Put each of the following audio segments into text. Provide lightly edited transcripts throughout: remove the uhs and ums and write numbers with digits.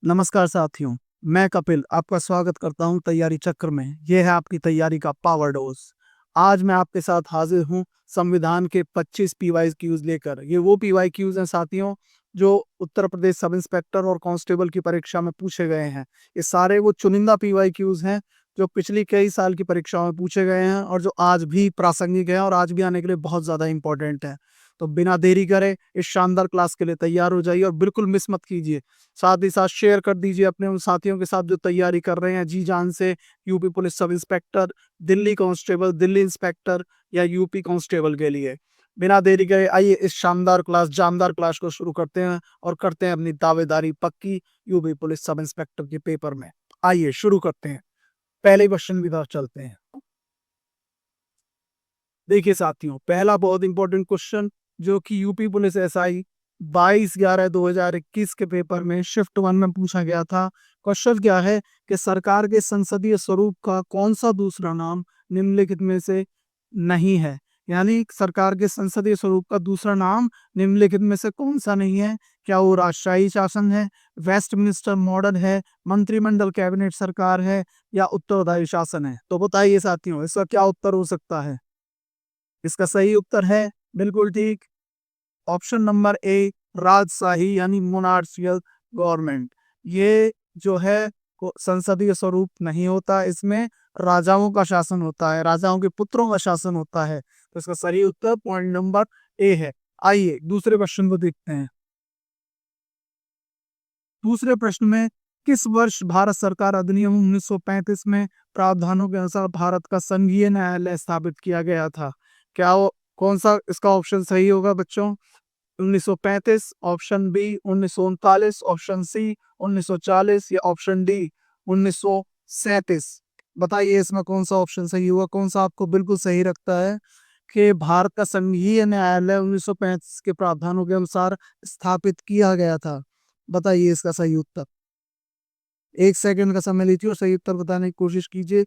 नमस्कार साथियों, मैं कपिल आपका स्वागत करता हूं तैयारी चक्र में। यह है आपकी तैयारी का पावर डोज। आज मैं आपके साथ हाजिर हूं संविधान के 25 पीवाईक्यूज लेकर। ये वो पीवाईक्यूज हैं साथियों जो उत्तर प्रदेश सब इंस्पेक्टर और कांस्टेबल की परीक्षा में पूछे गए हैं। ये सारे वो चुनिंदा पीवाईक्यूज हैं जो पिछली कई साल की परीक्षाओं में पूछे गए हैं और जो आज भी प्रासंगिक हैं और आज भी आने के लिए बहुत ज्यादा इंपॉर्टेंट है। तो बिना देरी करे इस शानदार क्लास के लिए तैयार हो जाइए और बिल्कुल मिस मत कीजिए। साथ ही साथ शेयर कर दीजिए अपने उन साथियों के साथ जो तैयारी कर रहे हैं जी जान से। UP police sub inspector, Delhi constable, Delhi inspector या यूपी कांस्टेबल के लिए। बिना देरी करे आइए इस शानदार क्लास जानदार क्लास को शुरू करते हैं और करते हैं अपनी दावेदारी पक्की यूपी पुलिस सब इंस्पेक्टर के पेपर में। आइए शुरू करते हैं। पहले क्वेश्चन की तरफ चलते हैं। देखिए साथियों, पहला बहुत इंपॉर्टेंट क्वेश्चन जो कि यूपी पुलिस एसआई 22/11/2021 के पेपर में शिफ्ट 1 में पूछा गया था। क्वेश्चन क्या है कि सरकार के संसदीय स्वरूप का कौन सा दूसरा नाम निम्नलिखित में से नहीं है। यानी सरकार के संसदीय स्वरूप का दूसरा नाम निम्नलिखित में से कौन सा नहीं है। क्या वो राजशाही शासन है, वेस्टमिनिस्टर मॉडल है, मंत्रिमंडल कैबिनेट सरकार है या उत्तरदायी शासन है। तो बताइए साथियों, इसका क्या उत्तर हो सकता है। इसका सही उत्तर है बिल्कुल ठीक ऑप्शन नंबर ए, राजशाही यानी मोनार्चियल गवर्नमेंट। ये जो है संसदीय स्वरूप नहीं होता, इसमें राजाओं का शासन होता है, राजाओं के पुत्रों का शासन होता है। तो इसका सही उत्तर पॉइंट नंबर ए है। आइए दूसरे क्वेश्चन को देखते हैं। दूसरे प्रश्न में किस वर्ष भारत सरकार अधिनियम 1935 में प्रावधानों के अनुसार भारत का संघीय न्यायालय स्थापित किया गया था। क्या वो कौन सा इसका ऑप्शन सही होगा बच्चों। 1935, ऑप्शन बी 1939, ऑप्शन सी 1940 या ऑप्शन डी 1937। बताइए इसमें कौन सा ऑप्शन सही होगा, कौन सा आपको बिल्कुल सही लगता है कि भारत का संघीय न्यायालय 1935 के प्रावधानों के अनुसार स्थापित किया गया था। बताइए इसका सही उत्तर। 1 सेकंड का समय लीजिए और सही उत्तर बताने की कोशिश कीजिए।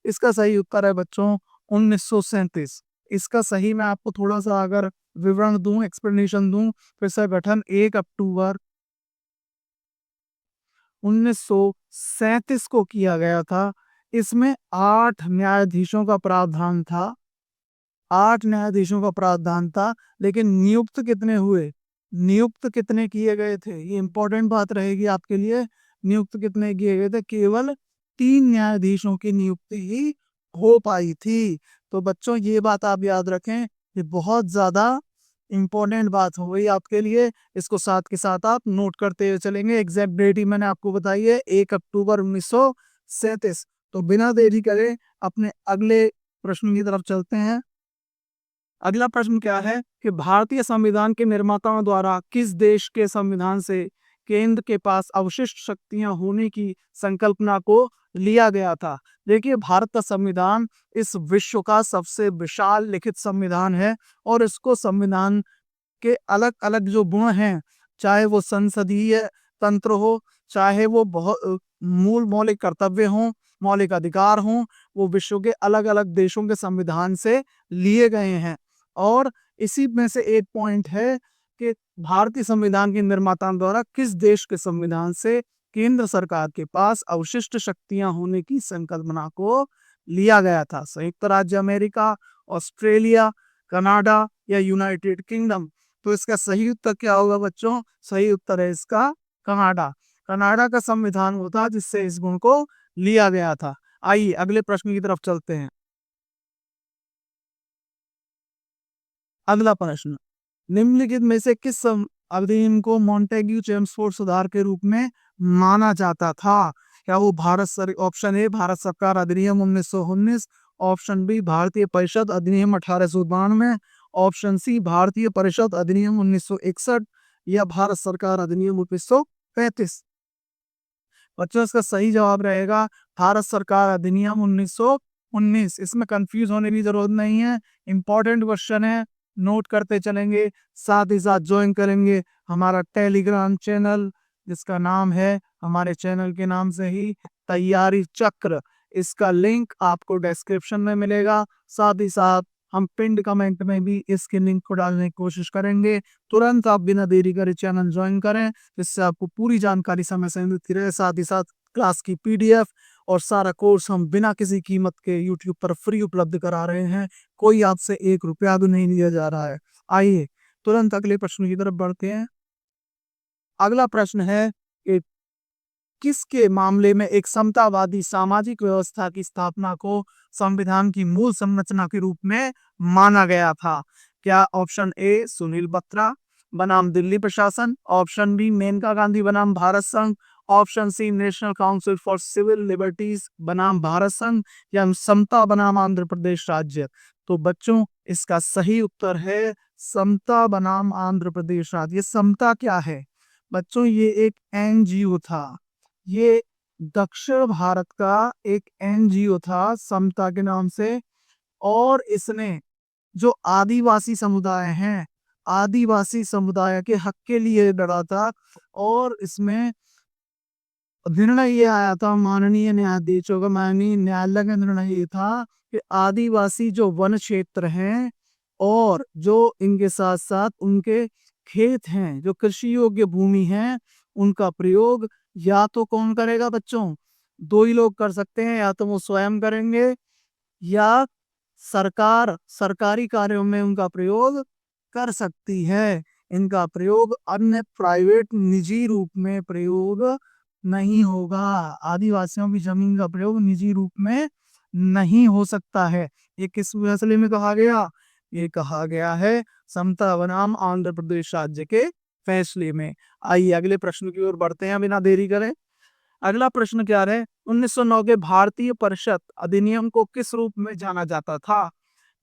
इसका सही उत्तर है बच्चों 1937। इसका सही मैं आपको थोड़ा सा अगर विवरण दूं, एक्सप्लेनेशन दूं, तो इसका गठन 1 अक्टूबर 1937 को किया गया था। इसमें 8 न्यायाधीशों का प्रावधान था। 8 न्यायाधीशों का प्रावधान था, लेकिन नियुक्त कितने हुए, नियुक्त कितने किए गए थे, ये इंपॉर्टेंट बात रहेगी आपके लिए। नियुक्त कितने किए गए थे, केवल 3 न्यायाधीशों की नियुक्ति ही हो पाई थी। तो बच्चों ये बात आप याद रखें, ये बहुत ज्यादा इंपॉर्टेंट बात हो गई आपके लिए। इसको साथ के साथ आप नोट करते हुए चलेंगे। एग्जैक्ट डेट ही मैंने आपको बताई है 1 अक्टूबर 1937। तो बिना देरी करे अपने अगले प्रश्न की तरफ चलते हैं। अगला प्रश्न क्या है कि भारतीय संविधान के निर्माताओं द्वारा किस देश के संविधान से केंद्र के पास अवशिष्ट शक्तियां होने की संकल्पना को लिया गया था। देखिए, भारत का संविधान इस विश्व का सबसे विशाल लिखित संविधान है और इसको संविधान के अलग अलग जो गुण हैं, चाहे वो संसदीय तंत्र हो, चाहे वो बहुत मूल मौलिक कर्तव्य हों, मौलिक अधिकार हों, वो विश्व के अलग अलग देशों के संविधान से लिए गए हैं। और इसी में से एक पॉइंट है कि भारतीय संविधान के निर्माताओं द्वारा किस देश के संविधान से केंद्र सरकार के पास अवशिष्ट शक्तियां होने की संकल्पना को लिया गया था। संयुक्त राज्य अमेरिका, ऑस्ट्रेलिया, कनाडा या यूनाइटेड किंगडम। तो इसका सही उत्तर क्या होगा बच्चों। सही उत्तर है इसका कनाडा। कनाडा का संविधान वो था जिससे इस गुण को लिया गया था। आइए अगले प्रश्न की तरफ चलते हैं। अगला प्रश्न, निम्नलिखित में से किस अधिनियम को मॉन्टेग्यू चेम्सफोर्ड सुधार के रूप में माना जाता था। क्या वो ऑप्शन ए भारत सरकार अधिनियम 1919, ऑप्शन बी भारतीय परिषद अधिनियम 1892, ऑप्शन सी भारतीय परिषद अधिनियम 1961 या भारत सरकार अधिनियम 1935। बच्चों इसका सही जवाब रहेगा भारत सरकार अधिनियम 1919। इसमें कंफ्यूज होने की जरूरत नहीं है, इंपॉर्टेंट क्वेश्चन है, नोट करते चलेंगे, साथ ही साथ ज्वाइन करेंगे हमारा टेलीग्राम चैनल जिसका नाम है हमारे चैनल के नाम से ही तैयारी चक्र। इसका लिंक आपको डिस्क्रिप्शन में मिलेगा। साथ ही साथ हम पिंड कमेंट में भी इसके लिंक को डालने की कोशिश करेंगे। तुरंत आप बिना देरी करे चैनल ज्वाइन करें, जिससे आपको पूरी जानकारी समय से मिलती रहे। साथ ही साथ क्लास की पीडीएफ और सारा कोर्स हम बिना किसी कीमत के यूट्यूब पर फ्री उपलब्ध करा रहे हैं। कोई आपसे 1 रुपया भी नहीं लिया जा रहा है। आइए तुरंत अगले प्रश्न की तरफ बढ़ते हैं। अगला प्रश्न है कि किसके मामले में एक समतावादी सामाजिक व्यवस्था की स्थापना को संविधान की मूल संरचना के रूप में माना गया था? क्या ऑप्शन ए सुनील बत्रा बनाम दिल्ली प्रशासन, ऑप्शन बी मेनका गांधी बनाम भारत संघ, option C national council for civil liberties बनाम भारत संघ, या समता बनाम आंध्र प्रदेश राज्य? तो बच्चों, इसका सही उत्तर है समता बनाम आंध्र प्रदेश राज्य। ये समता क्या है बच्चों? ये एक एनजीओ था। ये दक्षिण भारत का एक एनजीओ था समता के नाम से, और इसने जो आदिवासी समुदाय हैं, आदिवासी समुदाय के हक के लिए लड़ा था। और इसमें निर्णय ये आया था, माननीय न्यायाधीशों का, माननीय न्यायालय का निर्णय ये था कि आदिवासी जो वन क्षेत्र हैं और जो इनके साथ साथ उनके खेत हैं, जो कृषि योग्य भूमि है, उनका प्रयोग या तो कौन करेगा बच्चों? दो ही लोग कर सकते हैं, या तो वो स्वयं करेंगे या सरकार सरकारी कार्यों में उनका प्रयोग कर सकती है। इनका प्रयोग अन्य प्राइवेट निजी रूप में प्रयोग नहीं होगा। आदिवासियों की जमीन का प्रयोग निजी रूप में नहीं हो सकता है। ये किस फैसले में कहा गया? ये कहा गया है समता बनाम आंध्र प्रदेश राज्य के फैसले में। आइए अगले प्रश्न की ओर बढ़ते हैं बिना देरी करें। अगला प्रश्न क्या है? 1909 के भारतीय परिषद अधिनियम को किस रूप में जाना जाता था?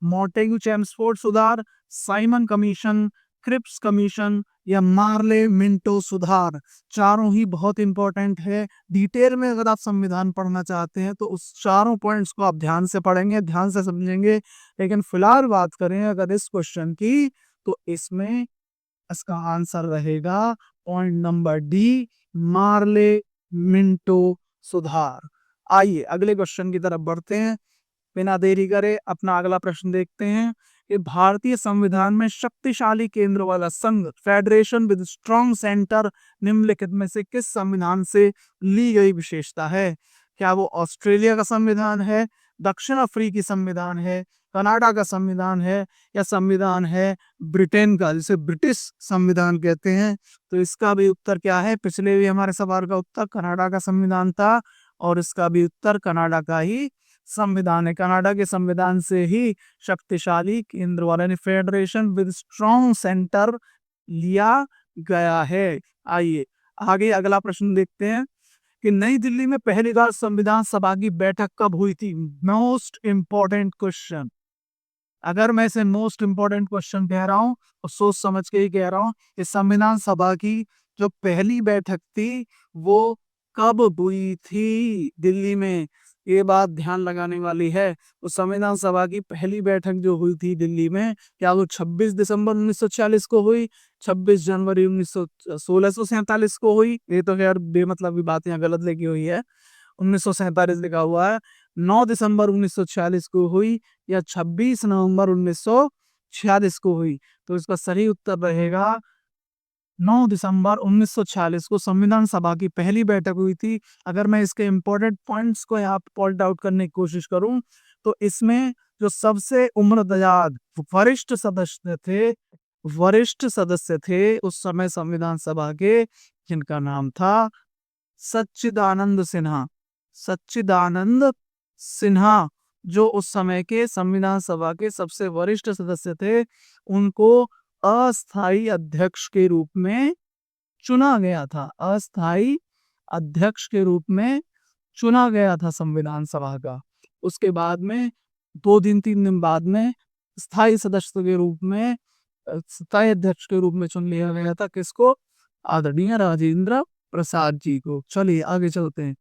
मॉन्टेग्यू चेम्सफोर्ड सुधार, साइमन कमीशन, क्रिप्स कमीशन, या मार्ले मिंटो सुधार? चारों ही बहुत इंपॉर्टेंट है। डिटेल में अगर आप संविधान पढ़ना चाहते हैं तो उस चारों पॉइंट्स को आप ध्यान से पढ़ेंगे, ध्यान से समझेंगे। लेकिन फिलहाल बात करें अगर इस क्वेश्चन की, तो इसमें इसका आंसर रहेगा point number D, Morley Minto सुधार। आइए अगले क्वेश्चन की तरफ बढ़ते हैं बिना देरी करे। अपना अगला प्रश्न देखते हैं कि भारतीय संविधान में शक्तिशाली केंद्र वाला संघ, फेडरेशन विद स्ट्रॉन्ग सेंटर, निम्नलिखित में से किस संविधान से ली गई विशेषता है? क्या वो ऑस्ट्रेलिया का संविधान है, दक्षिण अफ्रीकी संविधान है, कनाडा का संविधान है, या संविधान है ब्रिटेन का, जिसे ब्रिटिश संविधान कहते हैं? तो इसका भी उत्तर क्या है? पिछले भी हमारे सवाल का उत्तर कनाडा का संविधान था, और इसका भी उत्तर कनाडा का ही संविधान है। कनाडा के संविधान से ही शक्तिशाली केंद्र वाला फेडरेशन विद स्ट्रॉन्ग सेंटर लिया गया है। आइए आगे अगला प्रश्न देखते हैं कि नई दिल्ली में पहली बार संविधान सभा की बैठक कब हुई थी? Most important question. अगर मैं इसे मोस्ट इंपॉर्टेंट क्वेश्चन कह रहा हूं तो सोच समझ के ही कह रहा हूं। इस संविधान सभा की जो पहली बैठक थी वो कब हुई थी दिल्ली में? ये बात ध्यान लगाने वाली है। तो संविधान सभा की पहली बैठक जो हुई थी दिल्ली में, क्या वो 26 दिसंबर 1946 को हुई, 26 जनवरी 1647 को हुई? ये तो खैर बेमतलब की बात यहाँ गलत लिखी हुई है, 1947 लिखा हुआ है। 9 दिसंबर 1946 को हुई, या 26 नवंबर 1946 को हुई? तो इसका सही उत्तर रहेगा 9 दिसंबर 1946 को संविधान सभा की पहली बैठक हुई थी। अगर मैं इसके इंपॉर्टेंट पॉइंट्स को यहाँ पॉइंट आउट करने की कोशिश करूं तो इसमें जो सबसे उम्रदराज वरिष्ठ सदस्य थे उस समय संविधान सभा के, जिनका नाम था सच्चिदानंद सिन्हा। सच्चिदानंद सिन्हा जो उस समय के संविधान सभा के सबसे वरिष्ठ सदस्य थे, उनको अस्थाई अध्यक्ष के रूप में चुना गया था। अस्थाई अध्यक्ष के रूप में चुना गया था संविधान सभा का। उसके बाद में 2 दिन 3 दिन बाद में स्थायी सदस्य के रूप में, स्थायी अध्यक्ष के रूप में चुन लिया गया था। किसको? आदरणीय राजेंद्र प्रसाद जी को। चलिए आगे चलते हैं।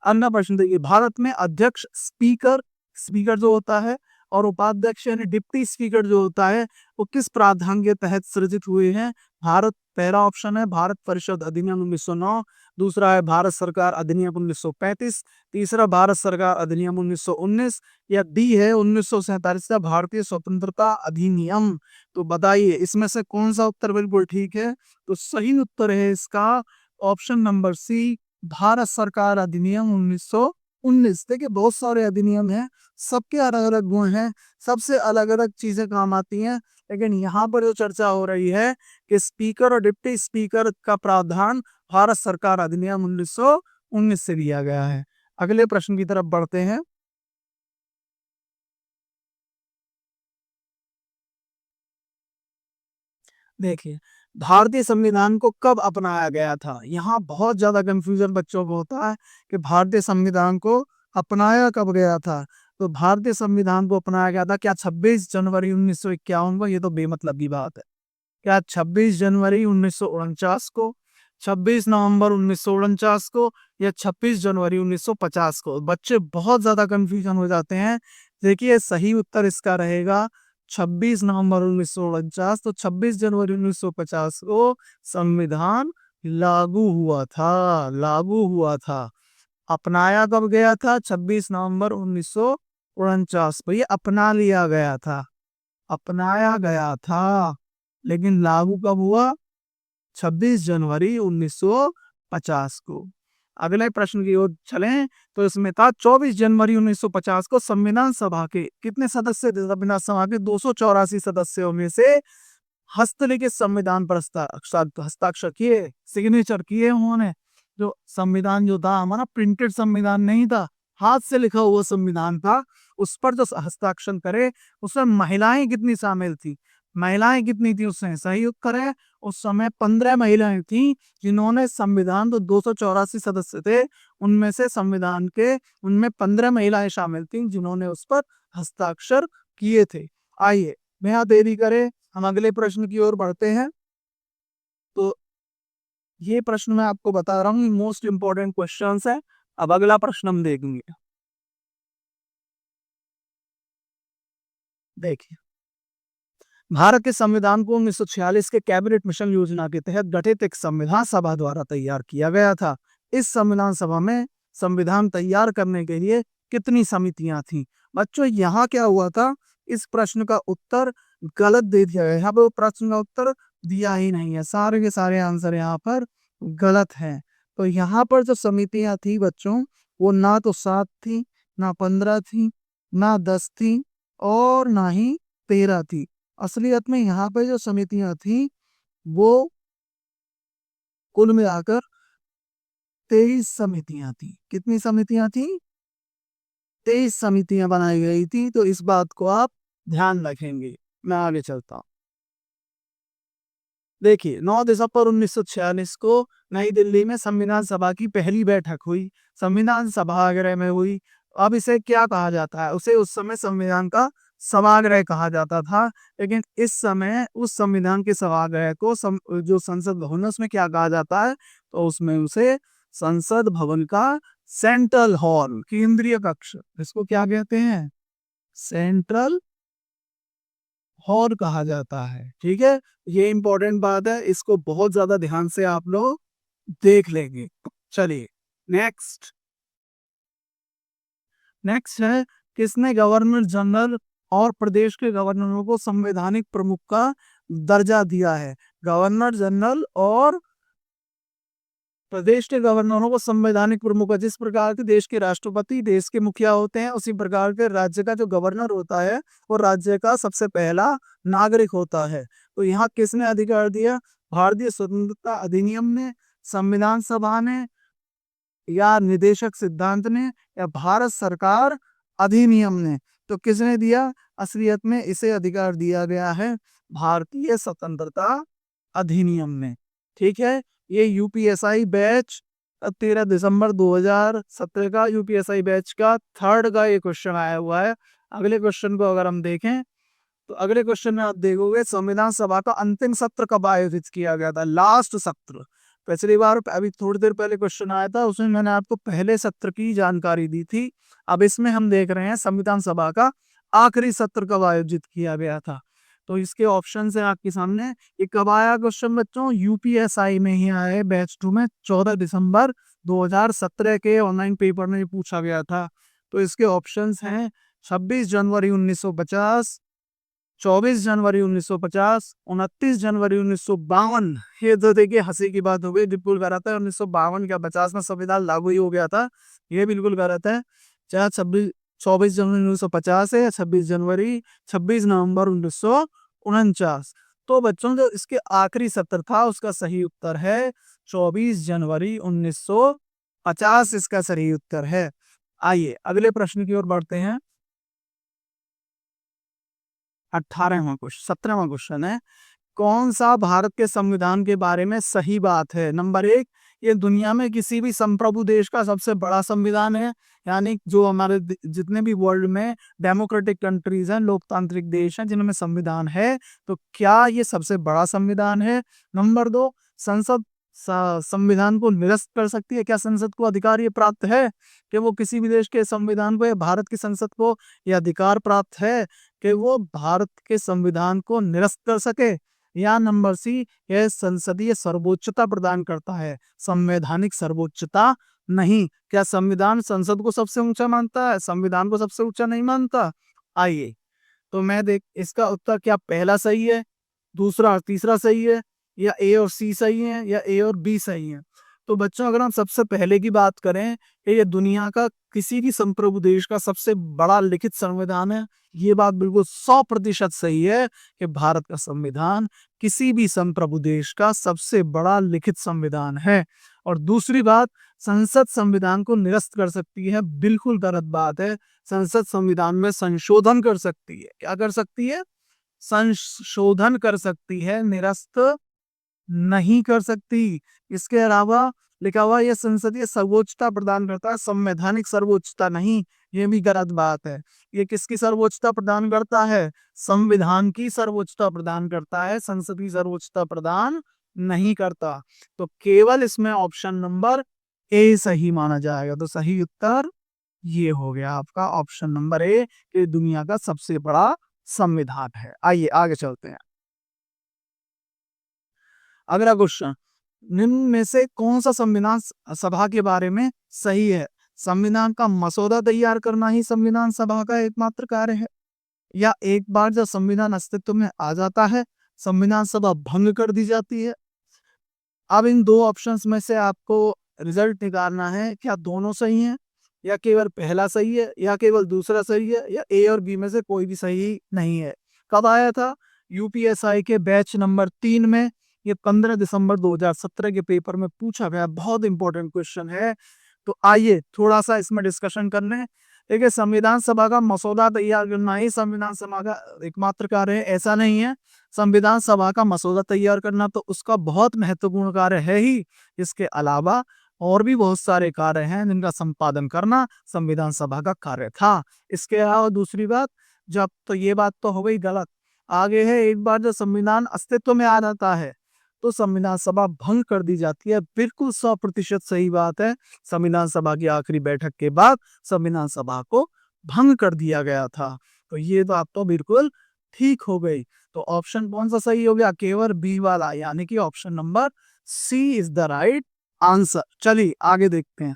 अगला प्रश्न देखिए, भारत में अध्यक्ष स्पीकर, स्पीकर जो होता है और उपाध्यक्ष यानी डिप्टी स्पीकर जो होता है वो किस प्रावधान के तहत सृजित हुए हैं? भारत, पहला ऑप्शन है भारत परिषद अधिनियम 1909, दूसरा है भारत सरकार अधिनियम 1935, तीसरा भारत सरकार अधिनियम 1919 या डी है 1947 का भारतीय स्वतंत्रता अधिनियम। तो बताइए इसमें से कौन सा उत्तर बिल्कुल ठीक है? तो सही उत्तर है इसका ऑप्शन नंबर सी, भारत सरकार अधिनियम 1919। देखिए बहुत सारे अधिनियम हैं, सबके अलग अलग गुण हैं, सबसे अलग अलग चीजें काम आती हैं, लेकिन यहाँ पर जो चर्चा हो रही है कि स्पीकर और डिप्टी स्पीकर का प्रावधान भारत सरकार अधिनियम 1919 से लिया गया है। अगले प्रश्न की तरफ बढ़ते हैं। देखिए, भारतीय संविधान को कब अपनाया गया था? यहाँ बहुत ज्यादा कंफ्यूजन बच्चों को होता है कि भारतीय संविधान को अपनाया कब गया था। तो भारतीय संविधान को अपनाया गया था क्या 26 जनवरी 1951 को? ये तो बेमतलब की बात है। क्या 26 जनवरी 1949 को, 26 नवंबर 1949 को या 26 जनवरी 1950 को? बच्चे बहुत ज्यादा कंफ्यूजन हो जाते हैं। देखिए सही उत्तर इसका रहेगा 26 नवंबर 1949। तो 26 जनवरी 1950 को संविधान लागू हुआ था। अपनाया कब गया था? 26 नवंबर 1949 को ये अपना लिया गया था, अपनाया गया था, लेकिन लागू कब हुआ? 26 जनवरी 1950 को। अगले प्रश्न की ओर चलें तो इसमें था 24 जनवरी 1950 को संविधान सभा के कितने सदस्य थे? संविधान सभा के 284 सदस्यों में से हस्तलिखित संविधान पर हस्ताक्षर किए, सिग्नेचर किए उन्होंने। जो संविधान जो था हमारा प्रिंटेड संविधान नहीं था, हाथ से लिखा हुआ संविधान था, उस पर जो हस्ताक्षर करे उसमें महिलाएं कितनी शामिल थी? महिलाएं कितनी थी उसमें? सही उत्तर है उस समय 15 महिलाएं थी जिन्होंने संविधान, तो 284 सदस्य थे उनमें से संविधान के उनमें 15 महिलाएं शामिल थी जिन्होंने उस पर हस्ताक्षर किए थे। आइए बिना देरी करे हम अगले प्रश्न की ओर बढ़ते हैं। तो ये प्रश्न मैं आपको बता रहा हूँ मोस्ट इंपॉर्टेंट क्वेश्चंस है। अब अगला प्रश्न हम देखेंगे। देखिए, भारत के संविधान को 1946 के कैबिनेट मिशन योजना के तहत गठित एक संविधान सभा द्वारा तैयार किया गया था। इस संविधान सभा में संविधान तैयार करने के लिए कितनी समितियां थी? बच्चों यहाँ क्या हुआ था, इस प्रश्न का उत्तर गलत दे दिया गया। यहाँ पर प्रश्न का उत्तर दिया ही नहीं है, सारे के सारे आंसर यहाँ पर गलत हैं। तो यहाँ पर जो समितियां थी बच्चों, वो ना तो 7 थी, ना 15 थी, ना 10 थी और ना ही 13 थी। असलियत में यहाँ पे जो समितियां थी वो कुल मिलाकर 23 समितियां थी। कितनी समितियां थी? 23 समितियां बनाई गई थी। तो इस बात को आप ध्यान रखेंगे। मैं आगे चलता हूँ। देखिए 9 दिसंबर 1946 को नई दिल्ली में संविधान सभा की पहली बैठक हुई, संविधान सभागृह में हुई। अब इसे क्या कहा जाता है? उसे उस समय संविधान का सभागृह कहा जाता था, लेकिन इस समय उस संविधान के सभागृह को जो संसद भवन है उसमें क्या कहा जाता है? तो उसमें उसे संसद भवन का सेंट्रल हॉल, केंद्रीय कक्ष, इसको क्या कहते हैं? सेंट्रल हॉल कहा जाता है। ठीक है, ये इंपॉर्टेंट बात है, इसको बहुत ज्यादा ध्यान से आप लोग देख लेंगे। चलिए नेक्स्ट नेक्स्ट है, किसने गवर्नर जनरल और प्रदेश के गवर्नरों को संवैधानिक प्रमुख का दर्जा दिया है? गवर्नर जनरल और प्रदेश के गवर्नरों को संवैधानिक प्रमुख है। जिस प्रकार के देश के राष्ट्रपति देश के मुखिया होते हैं, उसी प्रकार के राज्य का जो गवर्नर होता है वो राज्य का सबसे पहला नागरिक होता है। तो यहाँ किसने अधिकार दिया? भारतीय स्वतंत्रता अधिनियम ने, संविधान सभा ने, या निदेशक सिद्धांत ने, या भारत सरकार अधिनियम ने? तो किसने दिया? असलियत में इसे अधिकार दिया गया है भारतीय स्वतंत्रता अधिनियम ने। ठीक है, ये यूपीएसआई बैच 13 दिसंबर 2017 का यूपीएसआई बैच का थर्ड का ये क्वेश्चन आया हुआ है। अगले क्वेश्चन को अगर हम देखें तो अगले क्वेश्चन में आप देखोगे संविधान सभा का अंतिम सत्र कब आयोजित किया गया था? लास्ट सत्र। पिछली बार अभी थोड़ी देर पहले क्वेश्चन आया था, उसमें मैंने आपको पहले सत्र की जानकारी दी थी। अब इसमें हम देख रहे हैं संविधान सभा का आखिरी सत्र कब आयोजित किया गया था? तो इसके ऑप्शन है आपके सामने। ये कब आया क्वेश्चन बच्चों? यूपीएसआई में ही आया है, बैच 2 में 14 दिसंबर 2017 के ऑनलाइन पेपर में ये पूछा गया था। तो इसके ऑप्शंस हैं 26 जनवरी 1950, 24 जनवरी 1950, 29 जनवरी 1952। ये तो देखिए हंसी की बात हो गई, बिल्कुल गलत है। 1952 क्या 50 में संविधान लागू ही हो गया था, ये बिल्कुल गलत है। चाहे 24 जनवरी 1950 है या 26 नवंबर 1949। तो बच्चों जो इसके आखिरी सत्र था उसका सही उत्तर है 24 जनवरी 1950, इसका सही उत्तर है। आइए अगले प्रश्न की ओर बढ़ते हैं। 18वां क्वेश्चन, 17वां क्वेश्चन है, कौन सा भारत के संविधान के बारे में सही बात है? नंबर 1, ये दुनिया में किसी भी संप्रभु देश का सबसे बड़ा संविधान है, यानी जो हमारे जितने भी वर्ल्ड में डेमोक्रेटिक कंट्रीज हैं, लोकतांत्रिक देश हैं जिनमें संविधान है, तो क्या ये सबसे बड़ा संविधान है? नंबर 2, संसद संविधान को निरस्त कर सकती है, क्या संसद को अधिकार ये प्राप्त है कि वो किसी भी देश के संविधान को या भारत की संसद को ये अधिकार प्राप्त है कि वो भारत के संविधान को निरस्त कर सके? या नंबर सी, यह संसदीय सर्वोच्चता प्रदान करता है, संवैधानिक सर्वोच्चता नहीं। क्या संविधान संसद को सबसे ऊंचा मानता है, संविधान को सबसे ऊंचा नहीं मानता? आइए तो मैं देख इसका उत्तर क्या पहला सही है, दूसरा और तीसरा सही है, या ए और सी सही है, या ए और बी सही है? तो बच्चों अगर हम सबसे पहले की बात करें कि ये दुनिया का किसी भी संप्रभु देश का सबसे बड़ा लिखित संविधान है, ये बात बिल्कुल 100% सही है कि भारत का संविधान किसी भी संप्रभु देश का सबसे बड़ा लिखित संविधान है। और दूसरी बात, संसद संविधान को निरस्त कर सकती है, बिल्कुल गलत बात है। संसद संविधान में संशोधन कर सकती है। क्या कर सकती है? संशोधन कर सकती है, निरस्त नहीं कर सकती। इसके अलावा लिखा हुआ यह संसदीय सर्वोच्चता प्रदान करता है, संवैधानिक सर्वोच्चता नहीं, ये भी गलत बात है। ये किसकी सर्वोच्चता प्रदान करता है? संविधान की सर्वोच्चता प्रदान करता है, संसद की सर्वोच्चता प्रदान नहीं करता। तो केवल इसमें ऑप्शन नंबर ए सही माना जाएगा। तो सही उत्तर ये हो गया आपका ऑप्शन नंबर ए, कि दुनिया का सबसे बड़ा संविधान है। आइए आगे चलते हैं। अगला क्वेश्चन, निम्न में से कौन सा संविधान सभा के बारे में सही है? संविधान का मसौदा तैयार करना ही संविधान सभा का एकमात्र कार्य है, या एक बार जब संविधान अस्तित्व में आ जाता है संविधान सभा भंग कर दी जाती है? अब इन दो ऑप्शंस में से आपको रिजल्ट निकालना है, क्या दोनों सही हैं, या केवल पहला सही है, या केवल दूसरा सही है, या ए और बी में से कोई भी सही नहीं है। कब आया था? यूपीएसआई के बैच नंबर 3 में। ये 15 दिसंबर 2017 के पेपर में पूछा गया, बहुत इंपॉर्टेंट क्वेश्चन है। तो आइए थोड़ा सा इसमें डिस्कशन कर लें। देखिए, संविधान सभा का मसौदा तैयार करना ही संविधान सभा का एकमात्र कार्य है, ऐसा नहीं है। संविधान सभा का मसौदा तैयार करना तो उसका बहुत महत्वपूर्ण कार्य है ही, इसके अलावा और भी बहुत सारे कार्य हैं जिनका संपादन करना संविधान सभा का कार्य था। इसके अलावा दूसरी बात, जब तो ये बात तो हो गई गलत, आगे है एक बार जब संविधान अस्तित्व में आ जाता है तो संविधान सभा भंग कर दी जाती है। बिल्कुल 100% सही बात है। संविधान सभा की आखिरी बैठक के बाद संविधान सभा को भंग कर दिया गया था। तो ये बात तो बिल्कुल ठीक हो गई। तो ऑप्शन कौन सा सही हो गया? केवल बी वाला, यानी कि option number C is the right answer. चलिए आगे देखते हैं।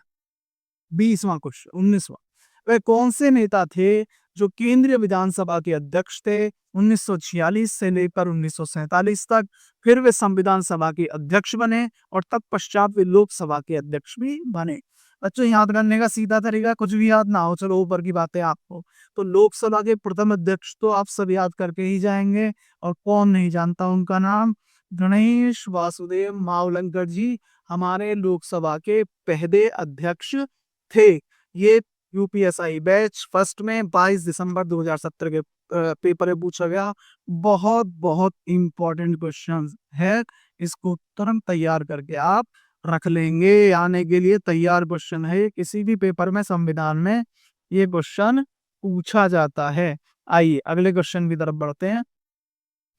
20वां क्वेश्चन, 19वां, वह कौन से नेता थे जो केंद्रीय विधानसभा के अध्यक्ष थे 1946 से लेकर 1947 तक? फिर वे संविधान सभा के अध्यक्ष बने और तत्पश्चात वे लोकसभा के अध्यक्ष भी बने। बच्चों, याद करने का सीधा तरीका, कुछ भी याद ना हो, चलो ऊपर की बातें आपको। तो लोकसभा के प्रथम अध्यक्ष तो आप सब याद करके ही जाएंगे, और कौन नहीं जानता उनका नाम? गणेश वासुदेव मावलंकर जी हमारे लोकसभा के पहले अध्यक्ष थे। ये यूपीएसआई बैच फर्स्ट में 22 दिसंबर 2017 के पेपर में पूछा गया। बहुत बहुत इंपॉर्टेंट क्वेश्चन है, इसको तुरंत तैयार करके आप रख लेंगे, आने के लिए तैयार क्वेश्चन है। किसी भी पेपर में संविधान में ये क्वेश्चन पूछा जाता है। आइए अगले क्वेश्चन की तरफ बढ़ते हैं।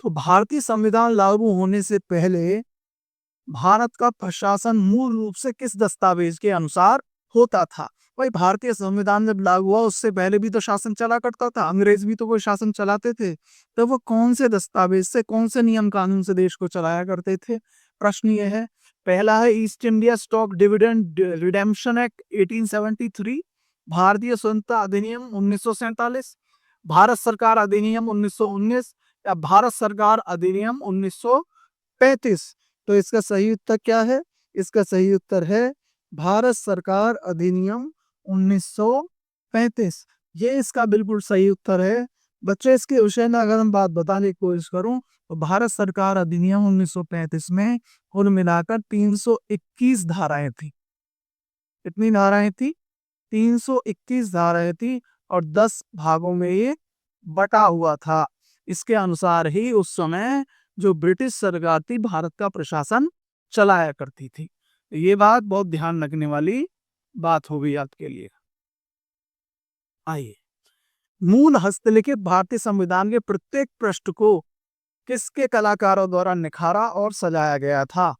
तो भारतीय संविधान लागू होने से पहले भारत का प्रशासन मूल रूप से किस दस्तावेज के अनुसार होता था? भाई भारतीय संविधान जब लागू हुआ उससे पहले भी तो शासन चला करता था, अंग्रेज भी तो कोई शासन चलाते थे। तो वो कौन से दस्तावेज से, कौन से नियम कानून से देश को चलाया करते थे? प्रश्न ये है। पहला है east India stock dividend redemption act 1873, भारतीय स्वतंत्रता अधिनियम 1947, भारत सरकार अधिनियम 1919, या भारत सरकार अधिनियम 1935। तो इसका सही उत्तर क्या है? इसका सही उत्तर है भारत सरकार अधिनियम 1935। ये इसका बिल्कुल सही उत्तर है। बच्चे इसके विषय में अगर हम बात बताने की कोशिश करूं तो भारत सरकार अधिनियम 1935 में कुल मिलाकर 321 धाराएं थी। कितनी धाराएं थी? 321 धाराएं थी और 10 भागों में ये बटा हुआ था। इसके अनुसार ही उस समय जो ब्रिटिश सरकार थी भारत का प्रशासन चलाया करती थी। ये बात बहुत ध्यान रखने वाली बात हो गई आपके लिए। आइए, मूल हस्तलिखित भारतीय संविधान के प्रत्येक पृष्ठ को किसके कलाकारों द्वारा निखारा और सजाया गया था?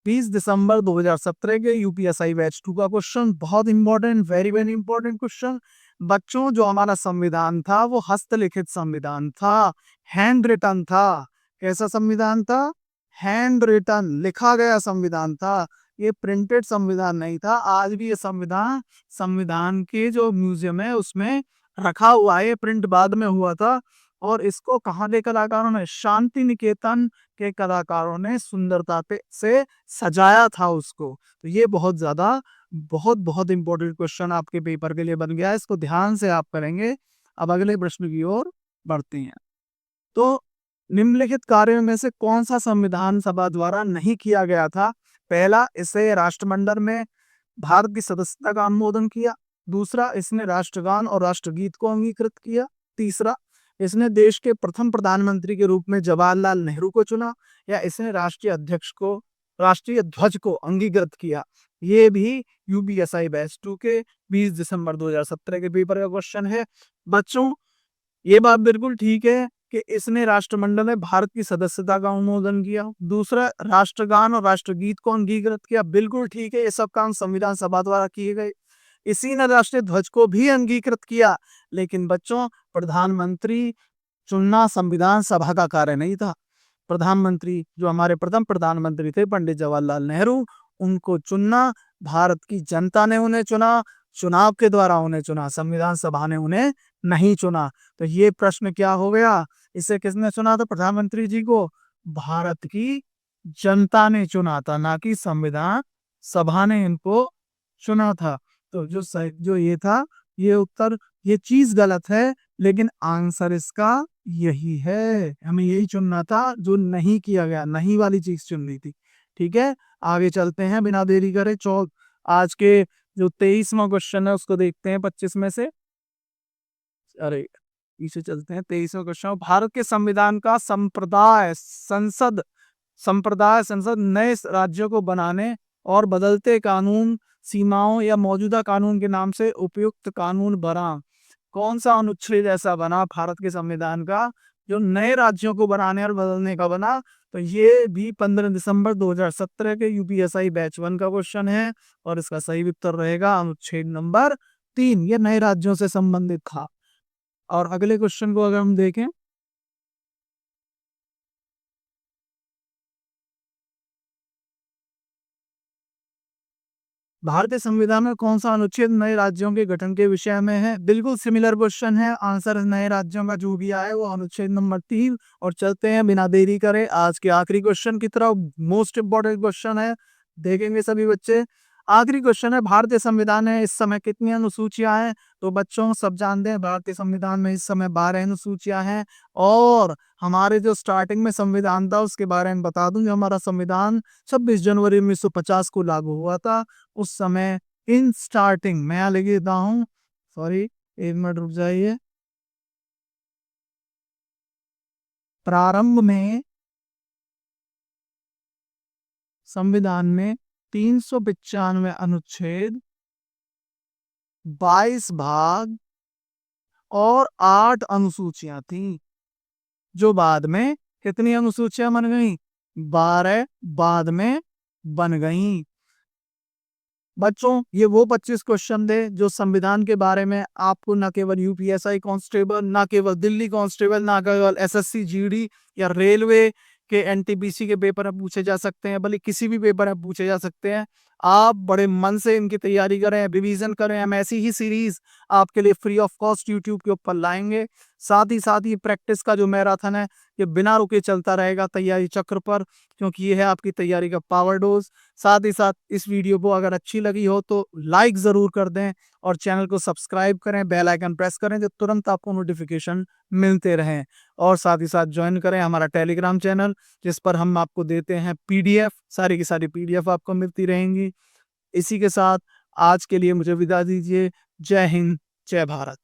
20 दिसंबर 2017 के यूपीएसआई बैच 2 का क्वेश्चन, बहुत important, very very important question. बच्चों, जो हमारा संविधान था वो हस्तलिखित संविधान था, हैंड रिटन था। कैसा संविधान था? हैंड रिटन, लिखा गया संविधान था। ये प्रिंटेड संविधान नहीं था। आज भी ये संविधान संविधान के जो म्यूजियम है उसमें रखा हुआ है। ये प्रिंट बाद में हुआ था। और इसको कहाँ के कलाकारों ने? शांति निकेतन के कलाकारों ने सुंदरता से सजाया था उसको। तो ये बहुत ज्यादा बहुत बहुत इंपॉर्टेंट क्वेश्चन आपके पेपर के लिए बन गया है। इसको ध्यान से आप करेंगे। अब अगले प्रश्न की ओर बढ़ते हैं। तो निम्नलिखित कार्यों में से कौन सा संविधान सभा द्वारा नहीं किया गया था? पहला, इसे राष्ट्रमंडल में भारत की सदस्यता का अनुमोदन किया। दूसरा, इसने राष्ट्रगान और राष्ट्रगीत को अंगीकृत किया। तीसरा, इसने देश के प्रथम प्रधानमंत्री के रूप में जवाहरलाल नेहरू को चुना। या इसने राष्ट्रीय ध्वज को अंगीकृत किया। ये भी यूपीएसआई बैच 2 के 20 दिसंबर 2017 के पेपर का क्वेश्चन है। बच्चों, ये बात बिल्कुल ठीक है कि इसने राष्ट्रमंडल में भारत की सदस्यता का अनुमोदन किया। दूसरा, राष्ट्रगान और राष्ट्रगीत को अंगीकृत किया। बिल्कुल ठीक है, ये सब काम संविधान सभा द्वारा किए गए। इसी ने राष्ट्रीय ध्वज को भी अंगीकृत किया। लेकिन बच्चों, प्रधानमंत्री चुनना संविधान सभा का कार्य नहीं था। प्रधानमंत्री, जो हमारे प्रथम प्रधानमंत्री थे पंडित जवाहरलाल नेहरू, उनको चुनना भारत की जनता ने उन्हें चुना, चुनाव के द्वारा उन्हें चुना, संविधान सभा ने उन्हें नहीं चुना। तो ये प्रश्न क्या हो गया? इसे किसने चुना था प्रधानमंत्री जी को? भारत की जनता ने चुना था, ना कि संविधान सभा ने इनको चुना था। तो जो ये था, ये उत्तर, ये चीज गलत है। लेकिन आंसर इसका यही है। हमें यही चुनना था, जो नहीं किया गया, नहीं वाली चीज चुननी थी। ठीक है, आगे चलते हैं बिना देरी करे। आज के जो 23वां क्वेश्चन है उसको देखते हैं 25 में से। अरे, पीछे चलते हैं। 23वां क्वेश्चन, भारत के संविधान का संप्रदाय संसद नए राज्यों को बनाने और बदलते कानून, सीमाओं या मौजूदा कानून के नाम से उपयुक्त कानून बना। कौन सा अनुच्छेद ऐसा बना भारत के संविधान का जो नए राज्यों को बनाने और बदलने का बना? तो ये भी 15 दिसंबर 2017 के यूपीएसआई बैच 1 का क्वेश्चन है। और इसका सही उत्तर रहेगा अनुच्छेद नंबर 3। ये नए राज्यों से संबंधित था। और अगले क्वेश्चन को अगर हम देखें, भारतीय संविधान में कौन सा अनुच्छेद नए राज्यों के गठन के विषय में है? बिल्कुल सिमिलर क्वेश्चन है। आंसर नए राज्यों का जो भी आया है वो अनुच्छेद नंबर 3। और चलते हैं बिना देरी करे आज के आखिरी क्वेश्चन की तरफ। मोस्ट इंपॉर्टेंट क्वेश्चन है, देखेंगे सभी बच्चे। आखिरी क्वेश्चन है, भारतीय संविधान में इस समय कितनी अनुसूचियां हैं? तो बच्चों, सब जानते हैं भारतीय संविधान में इस समय 12 अनुसूचियां हैं। और हमारे जो स्टार्टिंग में संविधान था उसके बारे में बता दूं, जो हमारा संविधान 26 जनवरी 1950 को लागू हुआ था। उस समय इन स्टार्टिंग, मैं यहाँ लिख देता हूँ, सॉरी, एक मिनट रुक जाइए। प्रारंभ में संविधान में 395 अनुच्छेद, 22 भाग और 8 अनुसूचियां थी। जो बाद में कितनी अनुसूचियां बन गई? 12 बाद में बन गई। बच्चों ये वो 25 क्वेश्चन थे जो संविधान के बारे में आपको न केवल यूपीएसआई कांस्टेबल, ना केवल दिल्ली कांस्टेबल, ना केवल एसएससी जीडी या रेलवे के एनटीपीसी के पेपर में पूछे जा सकते हैं, बल्कि किसी भी पेपर में पूछे जा सकते हैं। आप बड़े मन से इनकी तैयारी करें, रिवीजन करें। हम ऐसी ही सीरीज आपके लिए फ्री ऑफ कॉस्ट यूट्यूब के ऊपर लाएंगे। साथ ही प्रैक्टिस का जो मैराथन है ये बिना रुके चलता रहेगा तैयारी चक्र पर, क्योंकि ये है आपकी तैयारी का पावर डोज। साथ ही साथ इस वीडियो को अगर अच्छी लगी हो तो लाइक ज़रूर कर दें और चैनल को सब्सक्राइब करें, बेल आइकन प्रेस करें जो तुरंत आपको नोटिफिकेशन मिलते रहें। और साथ ही साथ ज्वाइन करें हमारा टेलीग्राम चैनल, जिस पर हम आपको देते हैं पीडीएफ, सारी की सारी पीडीएफ आपको मिलती रहेंगी। इसी के साथ आज के लिए मुझे विदा दीजिए। जय हिंद, जय भारत।